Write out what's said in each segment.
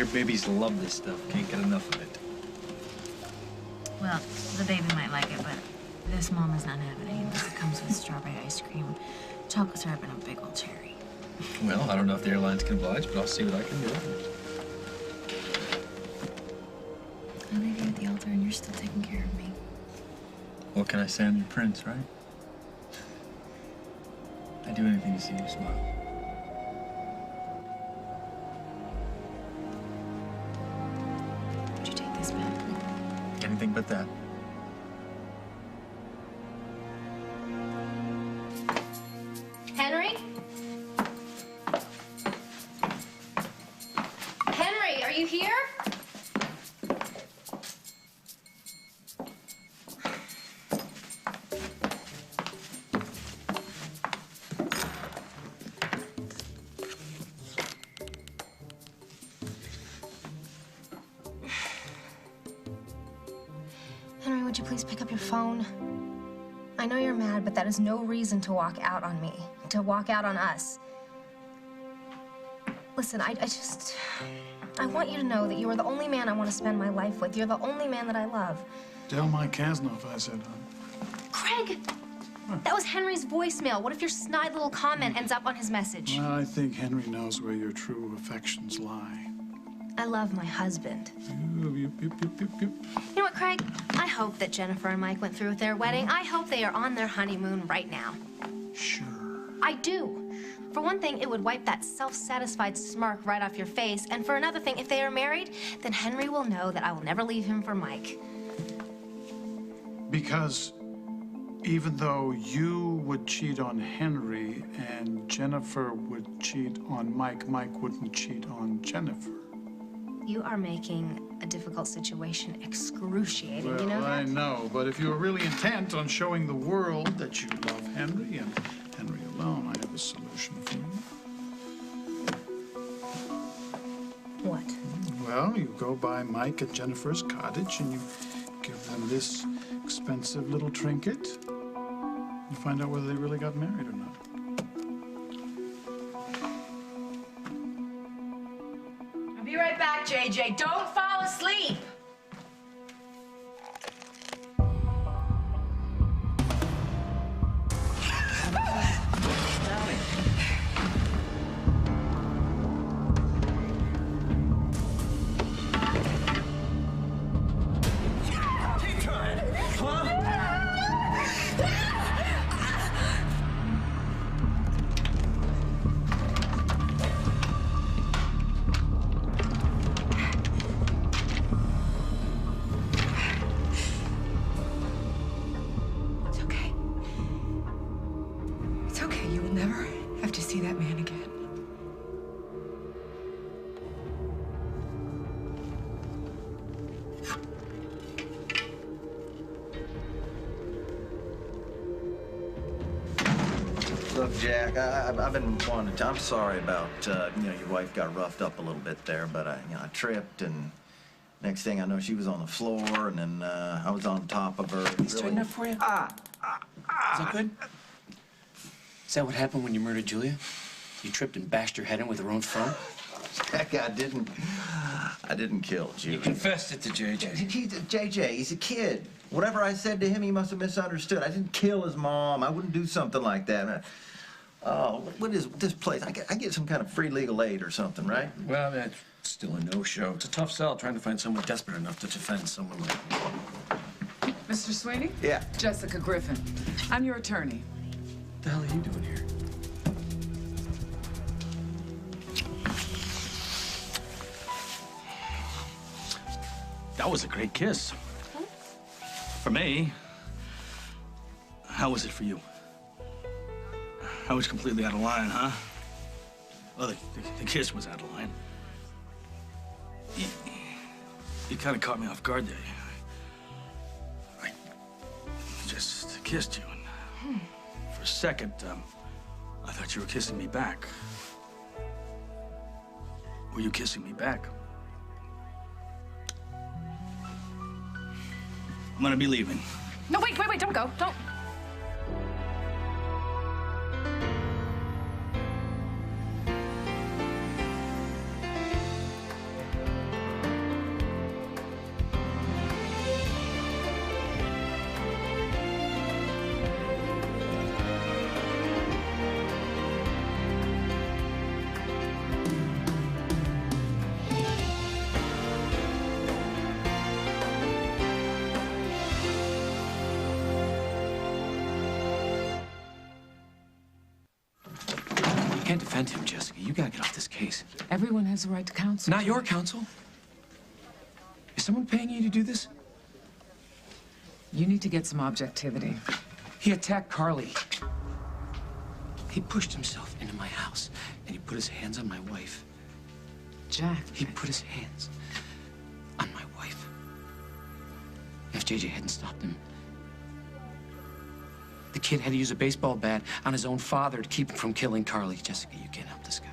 hear babies love this stuff. Can't get enough of it. Well, the baby might like it, but this mom is not having it unless it comes with strawberry ice cream, chocolate syrup, and a big old cherry. Well, I don't know if the airlines can oblige, but I'll see what I can do. I leave you at the altar, and you're still taking care of me. What can I say? I'm your prince, right? I'd do anything to see you smile. Would you take this back? Anything but that. Henry? Henry, are you here? Henry, would you please pick up your phone? I know you're mad, but that is no reason to walk out on me, to walk out on us. Listen, I want you to know that you are the only man I want to spend my life with. You're the only man that I love. Tell Mike Kasnoff I said, Craig! That was Henry's voicemail. What if your snide little comment ends up on his message? Well, I think Henry knows where your true affections lie. I love my husband. You You know what, Craig? I hope that Jennifer and Mike went through with their wedding. I hope they are on their honeymoon right now. Sure. I do. For one thing, it would wipe that self-satisfied smirk right off your face. And for another thing, if they are married, then Henry will know that I will never leave him for Mike. Because even though you would cheat on Henry and Jennifer would cheat on Mike, Mike wouldn't cheat on Jennifer. You are making a difficult situation excruciating, Well, you know that? I know, but if you're really intent on showing the world that you love Henry and Henry alone, I have a solution for you. What? Well, you go by Mike at Jennifer's cottage and you give them this expensive little trinket. You find out whether they really got married or not. I'll be right back, JJ. Don't fall asleep. It's okay. You will never have to see that man again. Look, Jack, I've been wanting to. I'm sorry about your wife got roughed up a little bit there, but I tripped, and next thing I know, she was on the floor, and then I was on top of her. Is it enough for you? Is that good? Is that what happened when you murdered Julia? You tripped and bashed her head in with her own phone? Jack, I didn't kill Julia. You confessed it to JJ. JJ, he's a kid. Whatever I said to him, he must have misunderstood. I didn't kill his mom. I wouldn't do something like that. Oh, what is this place? I get some kind of free legal aid or something, right? Well, that's still a no-show. It's a tough sell trying to find someone desperate enough to defend someone like me. Mr. Sweeney? Yeah. Jessica Griffin. I'm your attorney. What the hell are you doing here? That was a great kiss. For me. How was it for you? I was completely out of line, huh? Well, the kiss was out of line. You kind of caught me off guard there. I just kissed you, and for a second, I thought you were kissing me back. Were you kissing me back? I'm gonna be leaving. No, wait, don't go. Don't. You can't defend him, Jessica. You gotta get off this case. Everyone has a right to counsel. Not your counsel. Is someone paying you to do this? You need to get some objectivity. He attacked Carly. He pushed himself into my house, and he put his hands on my wife. Jack. He put his hands on my wife. If JJ hadn't stopped him, the kid had to use a baseball bat on his own father to keep him from killing Carly. Jessica, you can't help this guy.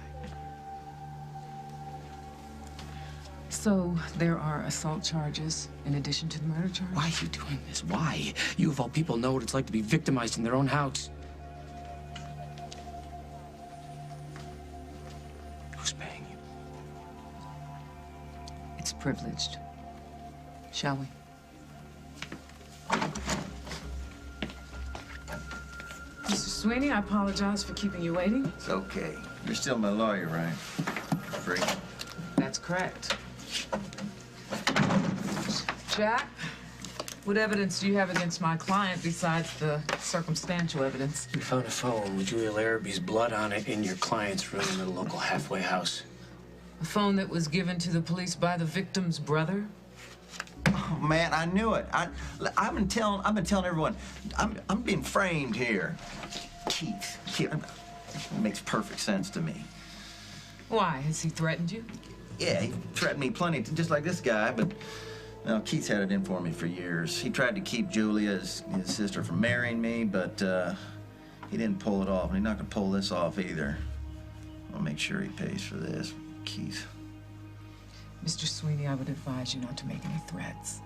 So there are assault charges in addition to the murder charge? Why are you doing this? Why? You, of all people, know what it's like to be victimized in their own house. Who's paying you? It's privileged. Shall we? Mr. Sweeney, I apologize for keeping you waiting. It's okay. You're still my lawyer, right? Free. That's correct. Jack, what evidence do you have against my client besides the circumstantial evidence? We found a phone with Julia Larrabee's blood on it in your client's room in a local halfway house. A phone that was given to the police by the victim's brother? Oh man, I knew it. I've been telling everyone, I'm being framed here. Keith, it makes perfect sense to me. Why? Has he threatened you? Yeah, he threatened me plenty, just like this guy, but well, Keith's had it in for me for years. He tried to keep Julia, his sister, from marrying me, but he didn't pull it off, and he's not gonna pull this off either. I'll make sure he pays for this, Keith. Mr. Sweeney, I would advise you not to make any threats.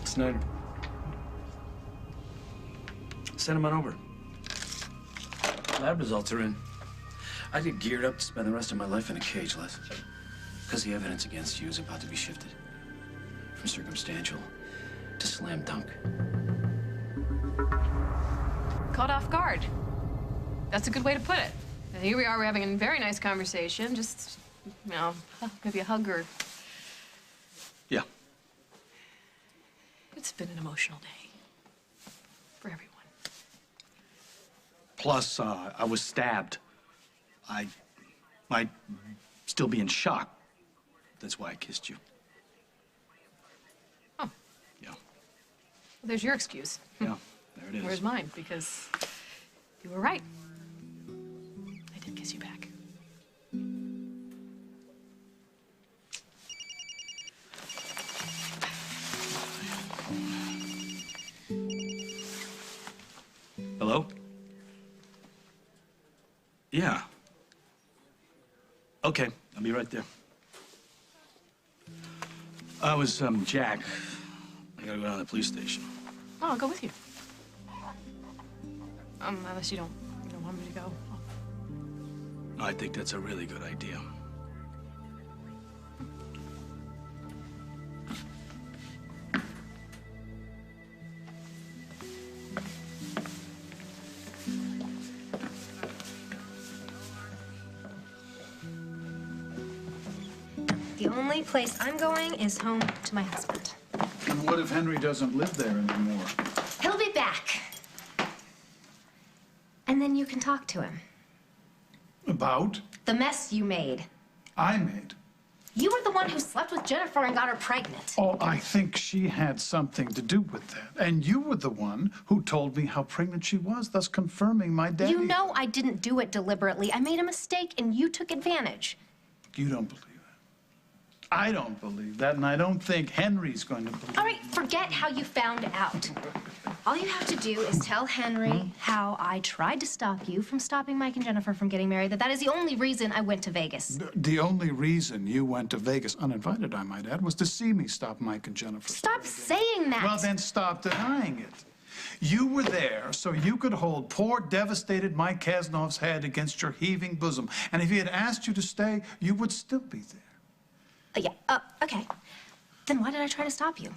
Snyder. Send him on over. Lab results are in. I get geared up to spend the rest of my life in a cage, Les. Because the evidence against you is about to be shifted. From circumstantial to slam dunk. Caught off guard. That's a good way to put it. And here we are, we're having a very nice conversation. Just, you know, maybe a hug or... Yeah. It's been an emotional day. For everyone. Plus, I was stabbed. I might still be in shock. That's why I kissed you. Oh. Yeah. Well, there's your excuse. Yeah, there it is. Where's mine? Because you were right. I did kiss you back. Hello? Yeah. Okay, I'll be right there. I was, Jack. I gotta go down to the police station. Oh, I'll go with you. Unless you don't want me to go. No, I think that's a really good idea. The only place I'm going is home to my husband. And what if Henry doesn't live there anymore? He'll be back. And then you can talk to him. About? The mess you made. I made. You were the one who slept with Jennifer and got her pregnant. Oh, I think she had something to do with that. And you were the one who told me how pregnant she was, thus confirming my daddy. You know I didn't do it deliberately. I made a mistake and you took advantage. You don't believe that. I don't believe that, and I don't think Henry's going to believe. All right, forget how you found out. All you have to do is tell Henry how I tried to stop you from stopping Mike and Jennifer from getting married, that is the only reason I went to Vegas. The only reason you went to Vegas, uninvited I might add, was to see me stop Mike and Jennifer. Stop saying that. Well, then stop denying it. You were there so you could hold poor, devastated Mike Kasnov's head against your heaving bosom. And if he had asked you to stay, you would still be there. Yeah, okay. Then why did I try to stop you?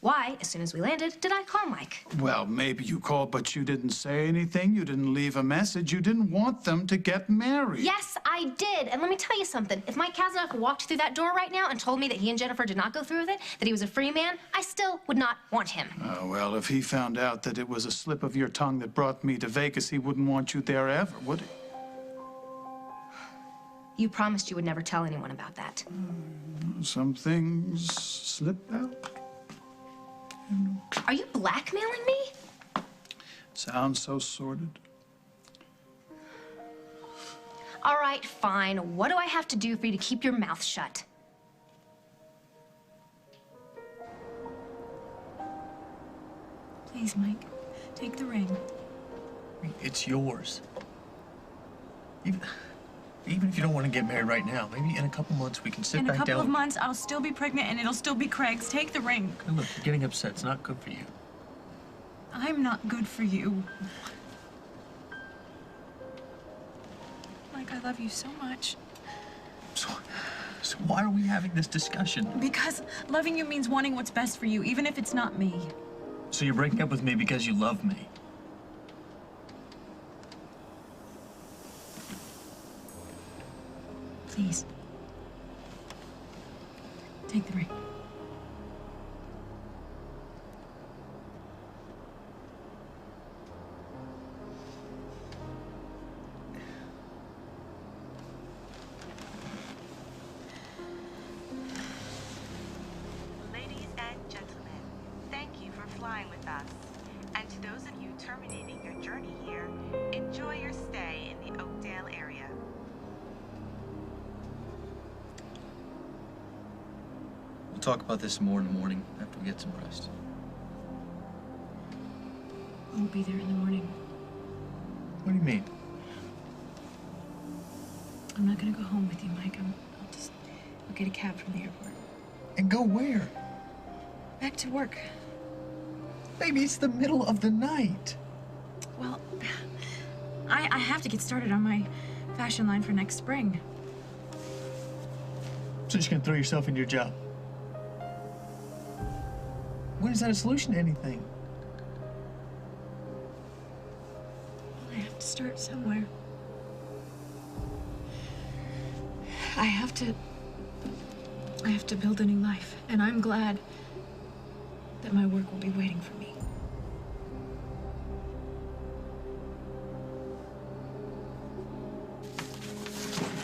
Why, as soon as we landed, did I call Mike? Well, maybe you called, but you didn't say anything. You didn't leave a message. You didn't want them to get married. Yes, I did. And let me tell you something. If Mike Kazanoff walked through that door right now and told me that he and Jennifer did not go through with it, that he was a free man, I still would not want him. Well, if he found out that it was a slip of your tongue that brought me to Vegas, he wouldn't want you there ever, would he? You promised you would never tell anyone about that. Some things slip out. Are you blackmailing me? Sounds so sordid. All right, fine. What do I have to do for you to keep your mouth shut? Please, Mike, take the ring. It's yours. Even if you don't want to get married right now, maybe in a couple months we can sit back down. In a couple of months, I'll still be pregnant and it'll still be Craig's. Take the ring. Hey, look, you're getting upset. It's not good for you. I'm not good for you. Mike, I love you so much. So why are we having this discussion? Because loving you means wanting what's best for you, even if it's not me. So you're breaking up with me because you love me? Please. Take the ring. Ladies and gentlemen, thank you for flying with us. And to those of you terminating your journey here, enjoy your stay in the Oakdale area. We'll talk about this more in the morning after we get some rest. I'll be there in the morning. What do you mean? I'm not gonna go home with you, Mike. I'll get a cab from the airport. And go where? Back to work. Baby, it's the middle of the night. Well, I have to get started on my fashion line for next spring. So you're just gonna throw yourself into your job? When is that a solution to anything? I have to start somewhere. I have to build a new life, and I'm glad that my work will be waiting for me.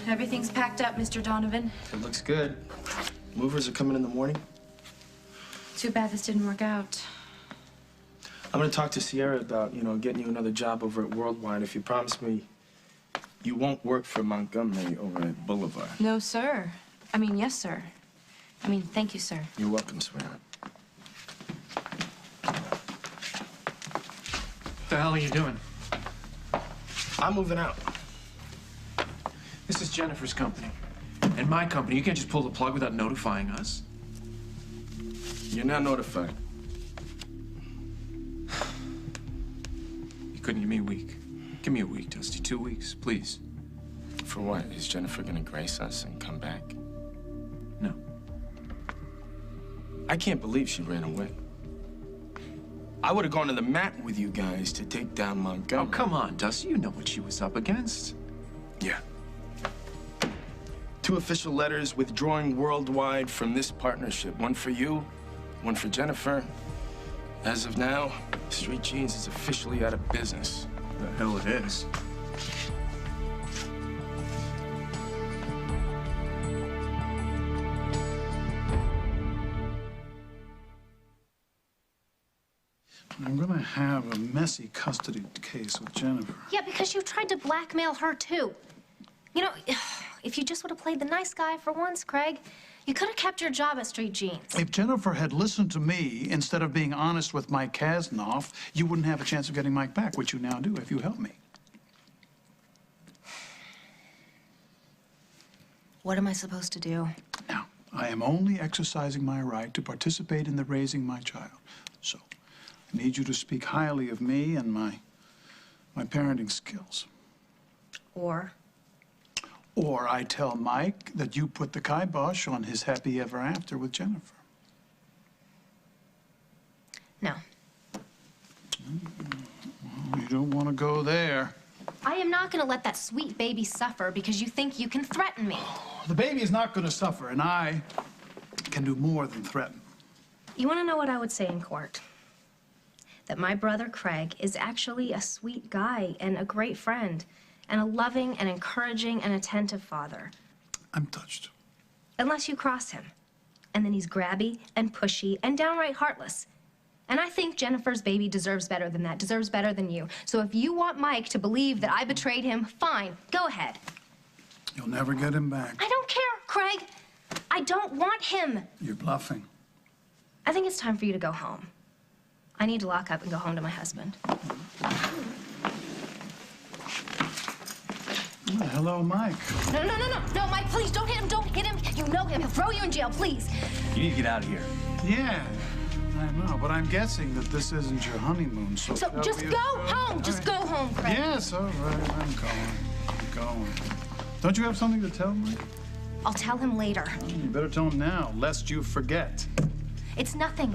Everything's packed up, Mr. Donovan. It looks good. Movers are coming in the morning. Too bad this didn't work out. I'm gonna talk to Sierra about, getting you another job over at Worldwide if you promise me you won't work for Montgomery over at Boulevard. No, sir. Yes, sir. Thank you, sir. You're welcome, sweetheart. What the hell are you doing? I'm moving out. This is Jennifer's company. And my company. You can't just pull the plug without notifying us. You're not notified. You couldn't give me a week. Give me a week, Dusty. 2 weeks, please. For what? Is Jennifer gonna grace us and come back? No. I can't believe she ran away. I would have gone to the mat with you guys to take down Montgomery. Oh, come on, Dusty. You know what she was up against. Yeah. 2 official letters withdrawing Worldwide from this partnership. One for you, one for Jennifer. As of now, Street Jeans is officially out of business. The hell it is. I'm gonna have a messy custody case with Jennifer. Yeah, because you tried to blackmail her, too. If you just would have played the nice guy for once, Craig, you could have kept your job at Street Jeans. If Jennifer had listened to me instead of being honest with Mike Kazanoff, you wouldn't have a chance of getting Mike back, which you now do if you help me. What am I supposed to do? Now, I am only exercising my right to participate in the raising my child. So, I need you to speak highly of me and my parenting skills. Or I tell Mike that you put the kibosh on his happy ever after with Jennifer. No. You don't want to go there. I am not going to let that sweet baby suffer because you think you can threaten me. The baby is not going to suffer, and I can do more than threaten. You want to know what I would say in court? That my brother Craig is actually a sweet guy and a great friend and a loving and encouraging and attentive father. I'm touched. Unless you cross him. And then he's grabby and pushy and downright heartless. And I think Jennifer's baby deserves better than that, deserves better than you. So if you want Mike to believe that I betrayed him, fine, go ahead. You'll never get him back. I don't care, Craig. I don't want him. You're bluffing. I think it's time for you to go home. I need to lock up and go home to my husband. Hello, Mike. No, Mike, please, don't hit him, don't hit him. You know him, he'll throw you in jail, please. You need to get out of here. Yeah, I know, but I'm guessing that this isn't your honeymoon, so... So just go home, just go home, Craig. Yes, all right, I'm going. Don't you have something to tell Mike? I'll tell him later. You better tell him now, lest you forget. It's nothing.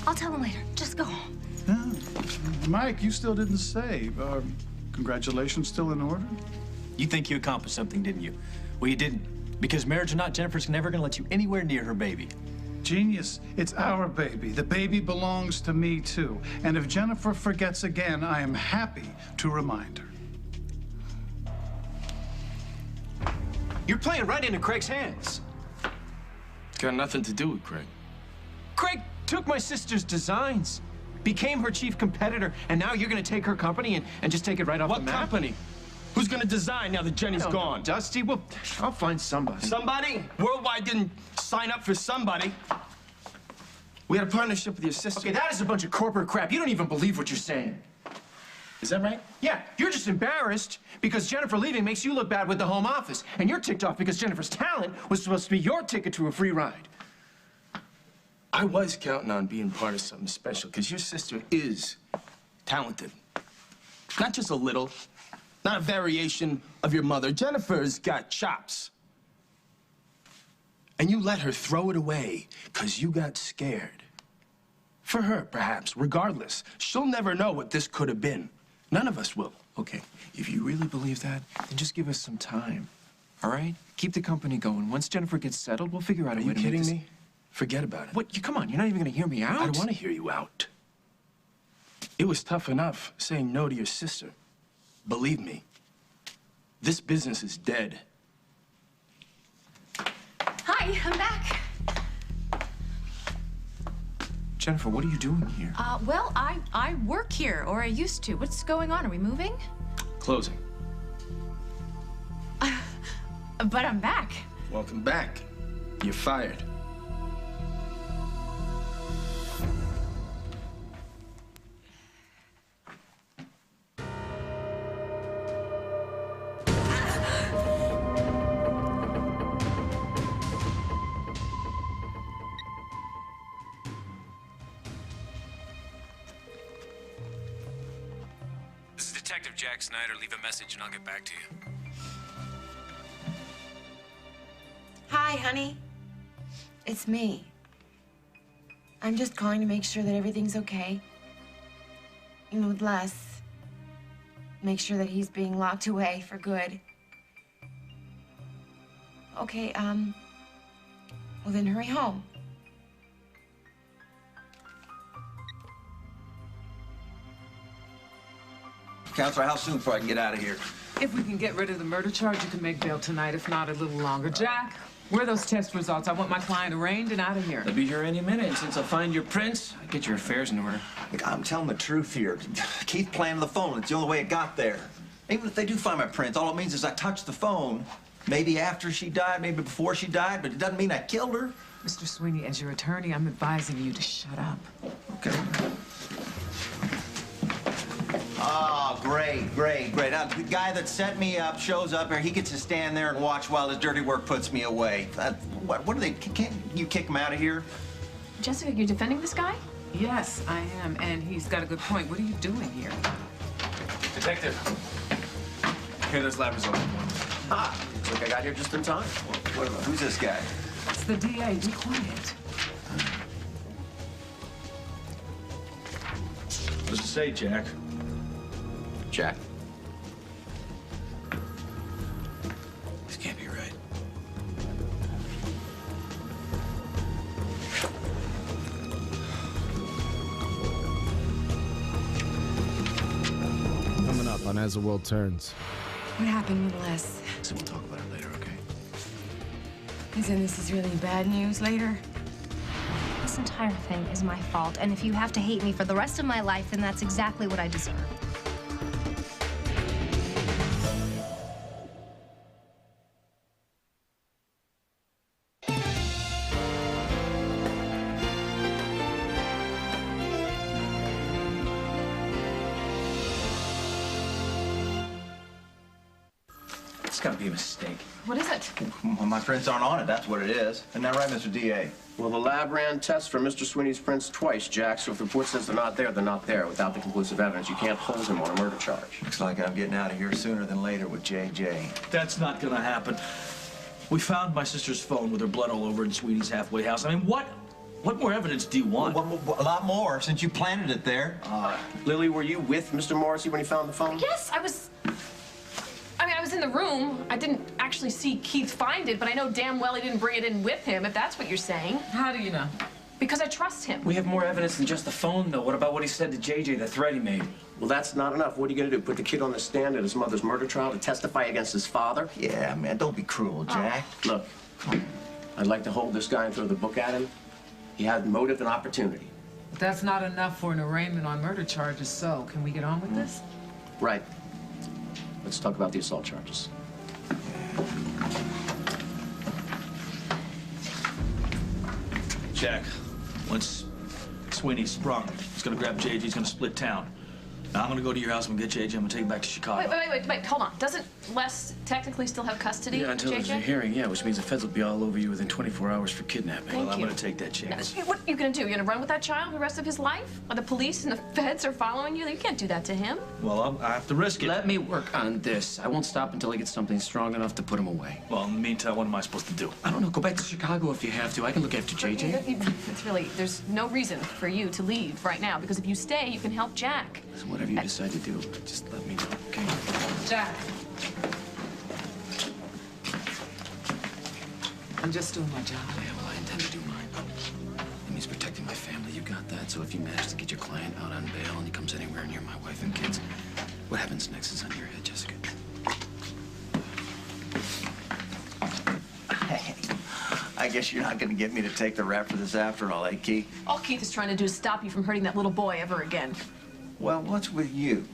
I'll tell him later. Just go home. Yeah. Mike, you still didn't say. Congratulations still in order? You think you accomplished something, didn't you? Well, you didn't. Because marriage or not, Jennifer's never gonna let you anywhere near her baby. Genius, it's our baby. The baby belongs to me, too. And if Jennifer forgets again, I am happy to remind her. You're playing right into Craig's hands. It's got nothing to do with Craig. Craig took my sister's designs, became her chief competitor, and now you're gonna take her company and just take it right off the map? What company? Who's gonna design now that Jenny's gone? Dusty, well, I'll find somebody. Somebody? Worldwide didn't sign up for somebody. We had a partnership with your sister. Okay, that is a bunch of corporate crap. You don't even believe what you're saying. Is that right? Yeah, you're just embarrassed because Jennifer leaving makes you look bad with the home office. And you're ticked off because Jennifer's talent was supposed to be your ticket to a free ride. I was counting on being part of something special, because your sister is talented. Not just a little, not a variation of your mother. Jennifer's got chops. And you let her throw it away because you got scared. For her, perhaps. Regardless, she'll never know what this could have been. None of us will. Okay, if you really believe that, then just give us some time, all right? Keep the company going. Once Jennifer gets settled, we'll figure out a way to make this... Are you kidding me? Forget about it. What? Come on, you're not even gonna hear me out? I don't want to hear you out. It was tough enough saying no to your sister. Believe me, this business is dead. Hi, I'm back. Jennifer, what are you doing here? Well, I work here, or I used to. What's going on? Are we moving? Closing. But I'm back. Welcome back. You're fired. This is Detective Jack Snyder. Leave a message and I'll get back to you. Hi, honey. It's me. I'm just calling to make sure that everything's okay. And with Les, make sure that he's being locked away for good. Okay, well then hurry home. Counselor, how soon before I can get out of here? If we can get rid of the murder charge, you can make bail tonight, if not a little longer. Jack, where are those test results? I want my client arraigned and out of here. They'll be here any minute. Since I'll find your prints, get your affairs in order. Look, I'm telling the truth here. Keith planted the phone. It's the only way it got there. Even if they do find my prints, all it means is I touched the phone. Maybe after she died, maybe before she died, but it doesn't mean I killed her. Mr. Sweeney, as your attorney, I'm advising you to shut up. Okay. Oh, great. Now, the guy that set me up shows up here. He gets to stand there and watch while his dirty work puts me away. What are they? Can't you kick him out of here? Jessica, you're defending this guy? Yes, I am, and he's got a good point. What are you doing here? Detective. Here, those lab results. Ah, looks like I got here just in time. Who's this guy? It's the DA. Be quiet. say, Jack. Jack? This can't be right. Coming up on As the World Turns. What happened with Les? So we'll talk about it later, okay? Isn't this is really bad news later? This entire thing is my fault, and if you have to hate me for the rest of my life, then that's exactly what I deserve. It's gotta be a mistake. What is it? Well, my prints aren't on it, that's what it is. Isn't that right, Mr. DA? Well, the lab ran tests for Mr. Sweeney's prints twice, Jack, so if the report says they're not there, they're not there. Without the conclusive evidence, you can't hold him on a murder charge. Looks like I'm getting out of here sooner than later with JJ. That's not gonna happen. We found my sister's phone with her blood all over in Sweetie's halfway house. I mean, what more evidence do you want? A lot more, since you planted it there. Lily, were you with Mr. Morrissey when he found the phone? Yes, I was in the room. I didn't actually see Keith find it, but I know damn well he didn't bring it in with him, if that's what you're saying. How do you know? Because I trust him. We have more evidence than just the phone, though. What about what he said to JJ, the threat he made? Well, that's not enough. What are you gonna do? Put the kid on the stand at his mother's murder trial to testify against his father? Yeah, man, don't be cruel, Jack. Look, I'd like to hold this guy and throw the book at him. He had motive and opportunity. But that's not enough for an arraignment on murder charges, so can we get on with this? Right. Let's talk about the assault charges. Jack, once Sweeney's sprung, he's gonna grab JJ, he's gonna split town. Now I'm gonna go to your house and get JJ, I'm gonna take him back to Chicago. Wait, hold on. Doesn't Les technically still have custody, Yeah, until there's a JJ? hearing, yeah, which means the feds will be all over you within 24 hours for kidnapping. Thank Well, I'm you. gonna take that chance. What are you gonna do? You're gonna run with that child the rest of his life? While the police and the feds are following you? You can't do that to him. Well, I have to risk it. Let me work on this. I won't stop until I get something strong enough to put him away. Well, in the meantime, what am I supposed to do? I don't know. Go back to Chicago if you have to. I can look after JJ. It's really, there's no reason for you to leave right now, because if you stay, you can help Jack. So whatever you decide to do, just let me know, okay? Jack. I'm just doing my job. Yeah, well, I intend to do mine. It means protecting my family. You got that? So if you manage to get your client out on bail and he comes anywhere near my wife and kids, what happens next is on your head, Jessica. Hey, I guess you're not gonna get me to take the rap for this after all, eh, Keith? All Keith is trying to do is stop you from hurting that little boy ever again. Well, what's with you?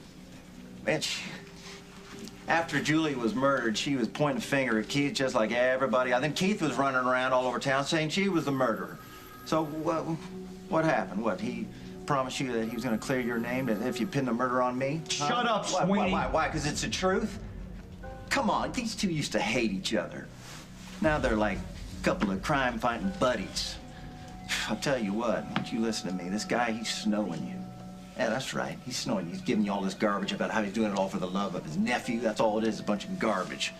Man, after Julie was murdered, she was pointing a finger at Keith just like everybody. I think Keith was running around all over town saying she was the murderer. So what happened? What, he promised you that he was going to clear your name if you pinned the murder on me? Shut up, Sweeney. Why? Because it's the truth? Come on, these two used to hate each other. Now they're like a couple of crime-fighting buddies. I'll tell you what, don't you listen to me. This guy, he's snowing you. Yeah, that's right. He's snowing. He's giving you all this garbage about how he's doing it all for the love of his nephew. That's all it is, a bunch of garbage.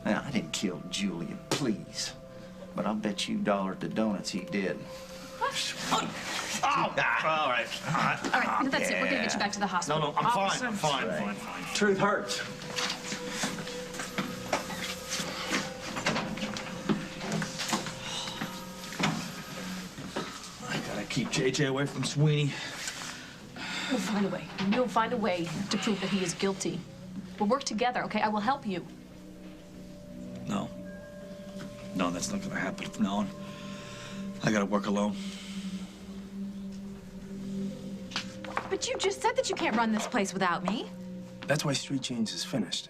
Now, I didn't kill Julia, please. But I'll bet you $1 to donuts he did. What? Oh! All right. All right, that's it. We're gonna get you back to the hospital. No, I'm fine. Officer. I'm fine. Truth hurts. I gotta keep JJ away from Sweeney. We'll find a way. We'll find a way to prove that he is guilty. We'll work together, okay? I will help you. No. No, that's not gonna happen from now on. I gotta work alone. But you just said that you can't run this place without me. That's why Street Chains is finished.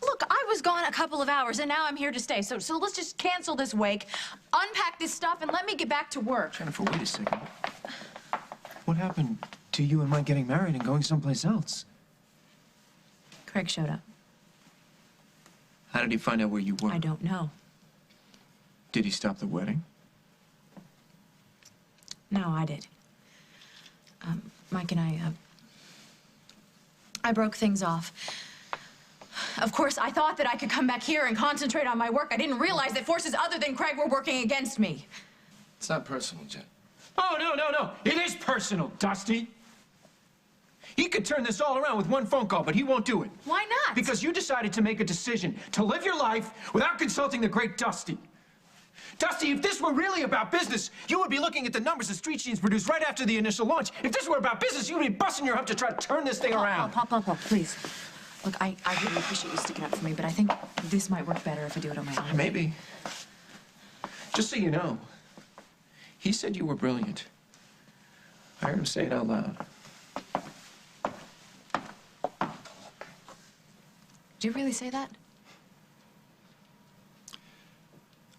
Look, I was gone a couple of hours, and now I'm here to stay. So let's just cancel this wake, unpack this stuff, and let me get back to work. Jennifer, wait a second. What happened to you and Mike getting married and going someplace else? Craig showed up. How did he find out where you were? I don't know. Did he stop the wedding? No, I did. Mike and I broke things off. Of course, I thought that I could come back here and concentrate on my work. I didn't realize that forces other than Craig were working against me. It's not personal, Jen. Oh, no. It is personal, Dusty. He could turn this all around with one phone call, but he won't do it. Why not? Because you decided to make a decision to live your life without consulting the great Dusty. Dusty, if this were really about business, you would be looking at the numbers that Street Genes produced right after the initial launch. If this were about business, you would be busting your hump to try to turn this thing around. Paul, please. Look, I really appreciate you sticking up for me, but I think this might work better if I do it on my own. Maybe. Just so you know, he said you were brilliant. I heard him say it out loud. Did you really say that?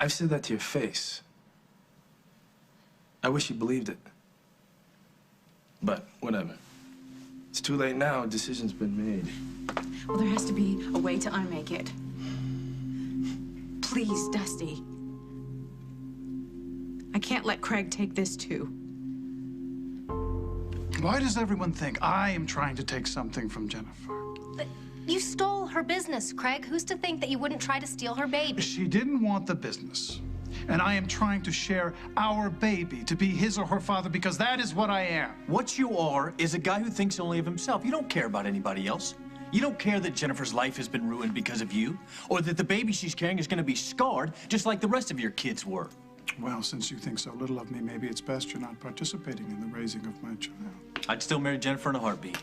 I've said that to your face. I wish you believed it. But whatever. It's too late now. A decision's been made. Well, there has to be a way to unmake it. Please, Dusty. I can't let Craig take this too. Why does everyone think I am trying to take something from Jennifer? But you stole her business, Craig. Who's to think that you wouldn't try to steal her baby? She didn't want the business. And I am trying to share our baby, to be his or her father, because that is what I am. What you are is a guy who thinks only of himself. You don't care about anybody else. You don't care that Jennifer's life has been ruined because of you, or that the baby she's carrying is going to be scarred, just like the rest of your kids were. Well, since you think so little of me, maybe it's best you're not participating in the raising of my child. I'd still marry Jennifer in a heartbeat.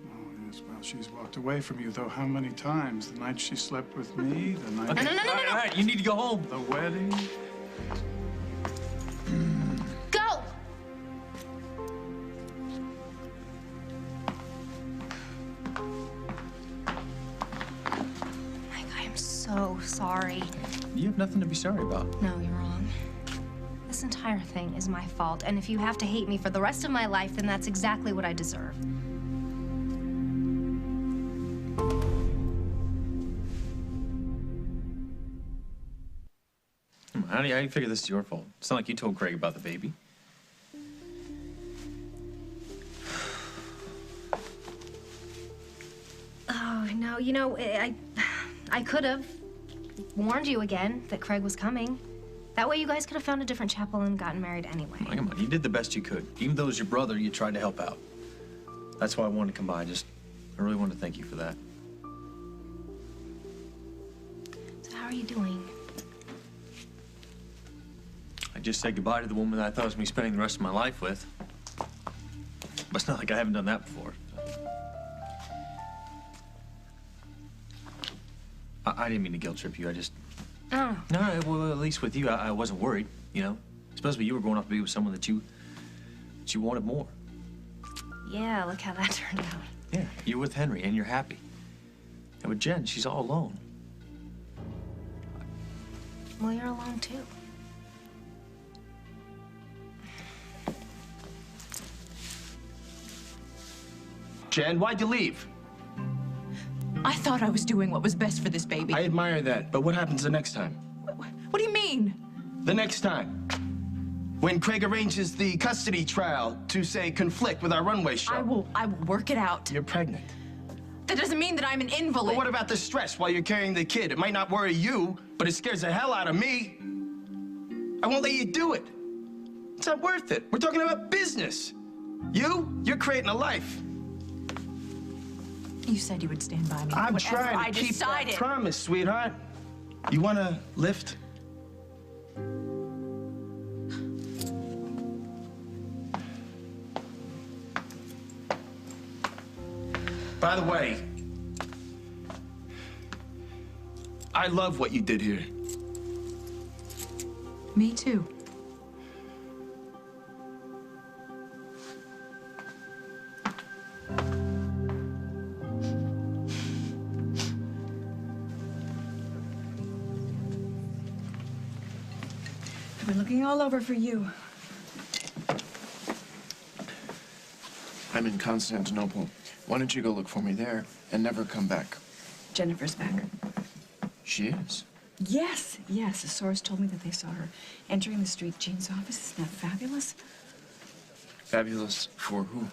Oh, yes, well, she's walked away from you, though how many times? The night she slept with me, the night... Okay. No. All right, you need to go home. The wedding... Go! Mike, I am so sorry. You have nothing to be sorry about. No, you're wrong. This entire thing is my fault, and if you have to hate me for the rest of my life, then that's exactly what I deserve. How do you figure this is your fault? It's not like you told Craig about the baby. Oh, no, you know, I could have warned you again that Craig was coming. That way you guys could have found a different chapel and gotten married anyway. Oh, come on, you did the best you could. Even though it was your brother, you tried to help out. That's why I wanted to come by. I really wanted to thank you for that. So how are you doing? I just said goodbye to the woman that I thought I was going to be spending the rest of my life with. But it's not like I haven't done that before. I didn't mean to guilt trip you. I just... Oh. No, well, at least with you, I wasn't worried, you know? Especially you were going off to be with someone that you wanted more. Yeah, look how that turned out. Yeah, you're with Henry, and you're happy. And with Jen, she's all alone. Well, you're alone, too. Jen, why'd you leave? I thought I was doing what was best for this baby. I admire that, but what happens the next time? What do you mean? The next time. When Craig arranges the custody trial to, say, conflict with our runway show. I will work it out. You're pregnant. That doesn't mean that I'm an invalid. But what about the stress while you're carrying the kid? It might not worry you, but it scares the hell out of me. I won't let you do it. It's not worth it. We're talking about business. You're creating a life. You said you would stand by me. I'm whatever trying to keep that promise, sweetheart. You want a lift? By the way, I love what you did here. Me too. I've been looking all over for you. I'm in Constantinople. Why don't you go look for me there and never come back? Jennifer's back. She is? Yes. A source told me that they saw her entering the Street Gene's office. Isn't that fabulous? Fabulous for who?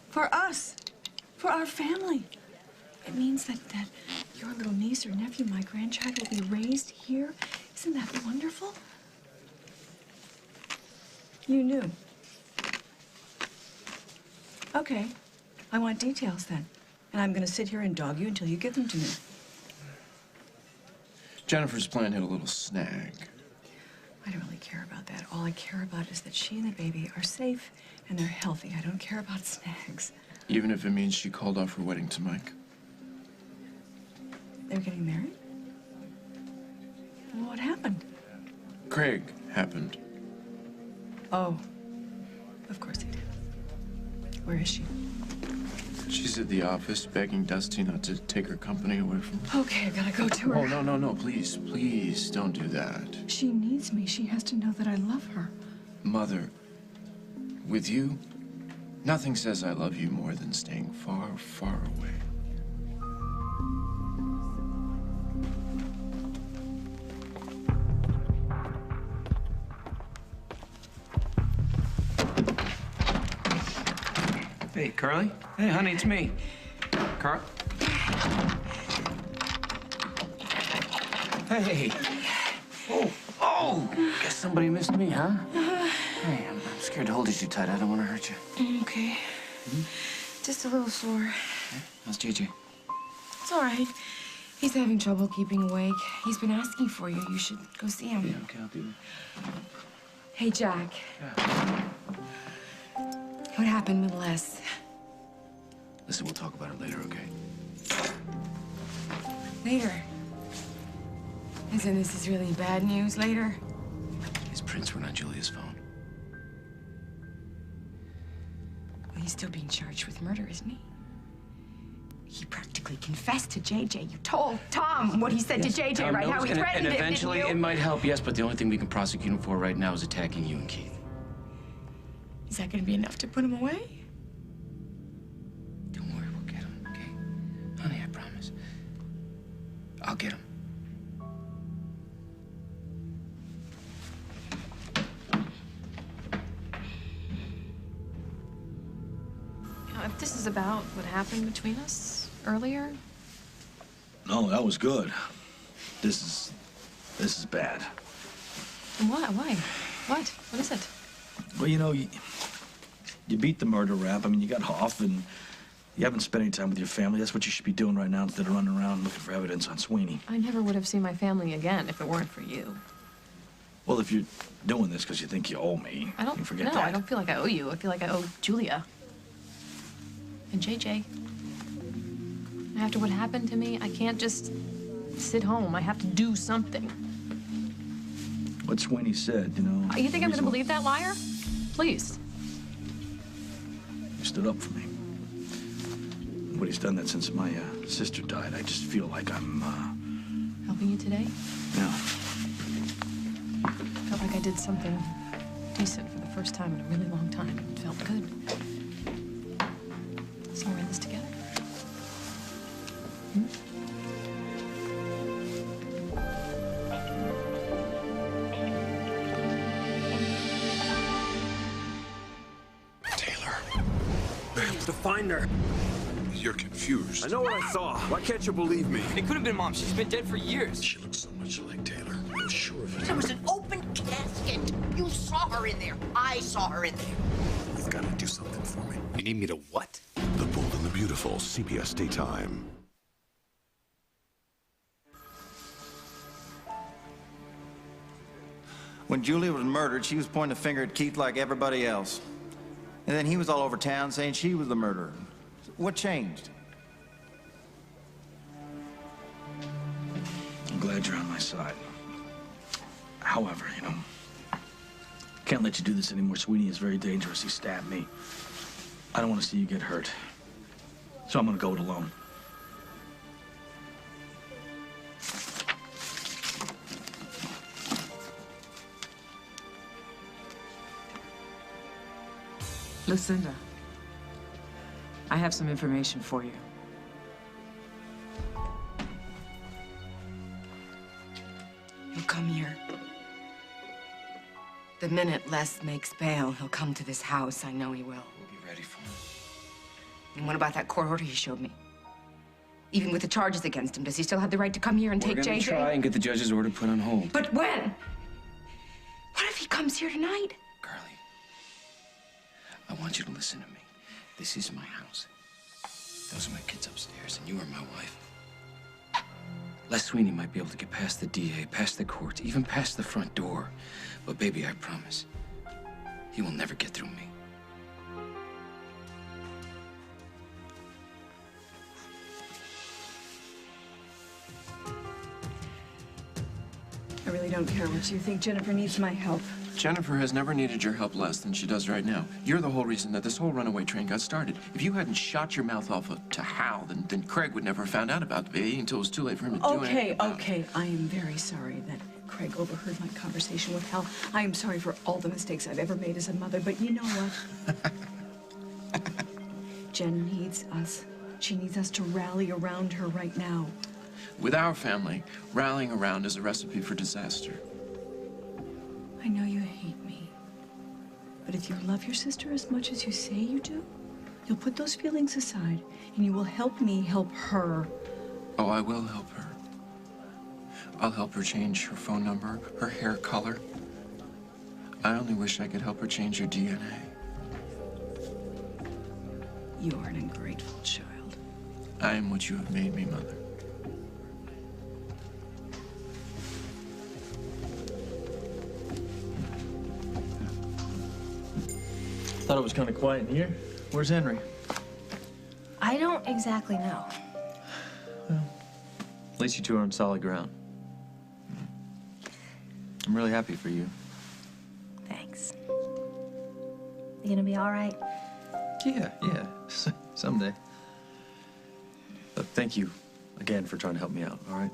For us. For our family. It means that your little niece or nephew, my grandchild, will be raised here. Isn't that wonderful? You knew. Okay. I want details then. And I'm gonna sit here and dog you until you give them to me. Jennifer's plan hit a little snag. I don't really care about that. All I care about is that she and the baby are safe and they're healthy. I don't care about snags. Even if it means she called off her wedding to Mike. They're getting married? Well, what happened? Craig happened. Oh, of course he did. Where is she? She's at the office begging Dusty not to take her company away from her. Okay, I gotta go to her. Oh, no, please, please don't do that. She needs me. She has to know that I love her. Mother, with you, nothing says I love you more than staying far, far away. Hey, Carly. Hey, honey, it's me. Carl. Hey. Oh, guess somebody missed me, huh? Hey, I'm scared to hold you too tight. I don't want to hurt you. Okay. Just a little sore. How's JJ? It's all right. He's having trouble keeping awake. He's been asking for you. You should go see him. Yeah, okay, I'll do that. Hey, Jack. What happened with Les? Listen, we'll talk about it later, okay? Later. As in, this is really bad news later? His prints were on Julia's phone. Well, he's still being charged with murder, isn't he? He practically confessed to JJ. You told Tom what he said to JJ, Tom right? knows, How he and threatened him, eventually didn't it you? might help, yes, but the only thing we can prosecute him for right now is attacking you and Keith. Is that gonna be enough to put him away? Don't worry, we'll get him, okay? Honey, I promise. I'll get him. If this is about what happened between us earlier, No, that was good. This is bad. what? Why? What? What is it? Well, you know, you beat the murder rap. I mean, you got off and you haven't spent any time with your family. That's what you should be doing right now instead of running around looking for evidence on Sweeney. I never would have seen my family again if it weren't for you. Well, if you're doing this because you think you owe me, I don't. you forget No, that. I don't feel like I owe you. I feel like I owe Julia and JJ. After what happened to me, I can't just sit home. I have to do something. What Sweeney said, you know. You think I'm going to believe that liar? Please. You stood up for me. But he's done that since my sister died. I just feel like I'm, Helping you today? yeah. Felt like I did something decent for the first time in a really long time. It felt good. So we're in this together. To find her. You're confused. I know what I saw. Why can't you believe me? It could have been Mom. She's been dead for years. She looks so much like Taylor. I'm sure of it. There was an open casket. You saw her in there. I saw her in there. You've got to do something for me. You need me to what? The Bold and the Beautiful, CBS Daytime. When Julia was murdered, she was pointing a finger at Keith like everybody else. And then he was all over town saying she was the murderer. What changed? I'm glad you're on my side. However, you know, can't let you do this anymore. Sweeney is very dangerous. He stabbed me. I don't want to see you get hurt. So I'm gonna go it alone. Lucinda, I have some information for you. He'll come here. The minute Les makes bail, he'll come to this house. I know he will. We'll be ready for him. And what about that court order he showed me? Even with the charges against him, does he still have the right to come here and take We're gonna JJ? try and get the judge's order put on hold. But when? What if he comes here tonight? Carly, I want you to listen to me. This is my house. Those are my kids upstairs, and you are my wife. Les Sweeney might be able to get past the DA, past the court, even past the front door. But baby, I promise, he will never get through me. I really don't care what you think. Jennifer needs my help. Jennifer has never needed your help less than she does right now. You're the whole reason that this whole runaway train got started. If you hadn't shot your mouth off to Hal, then Craig would never have found out about the baby until it was too late for him to do anything about it. Okay. I am very sorry that Craig overheard my conversation with Hal. I am sorry for all the mistakes I've ever made as a mother, but you know what? Jen needs us. She needs us to rally around her right now. With our family, rallying around is a recipe for disaster. I know you hate me, but if you love your sister as much as you say you do, you'll put those feelings aside and you will help me help her. Oh, I will help her. I'll help her change her phone number, her hair color. I only wish I could help her change her DNA. You are an ungrateful child. I am what you have made me, Mother. Thought it was kind of quiet in here. Where's Henry? I don't exactly know. At least you two are on solid ground. I'm really happy for you. Thanks. You gonna be all right? Yeah. Someday. But thank you again for trying to help me out, all right?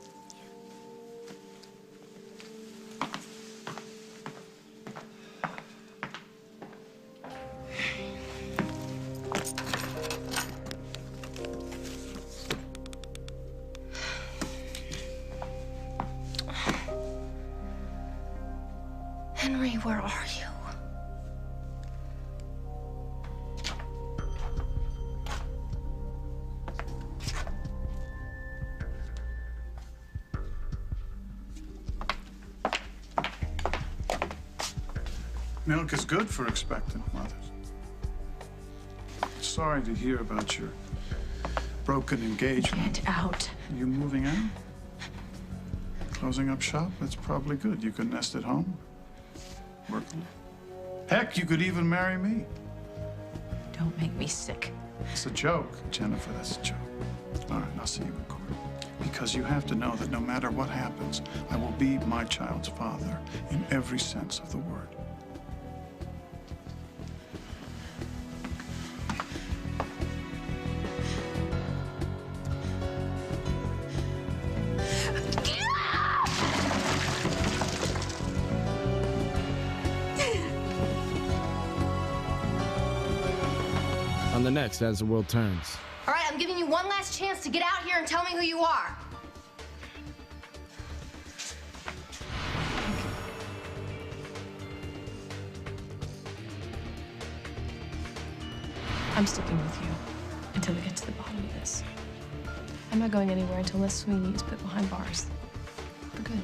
Henry, where are you? Milk is good for expectant mothers. Sorry to hear about your broken engagement. Get out. You moving out? Closing up shop? That's probably good. You can nest at home. Work. Heck, you could even marry me. Don't make me sick. It's a joke, Jennifer. That's a joke. All right, I'll see you in court. Because you have to know that no matter what happens, I will be my child's father in every sense of the word. On the next As the World Turns. All right, I'm giving you one last chance to get out here and tell me who you are. I'm sticking with you until we get to the bottom of this. I'm not going anywhere until Les Sweeney is put behind bars. For good.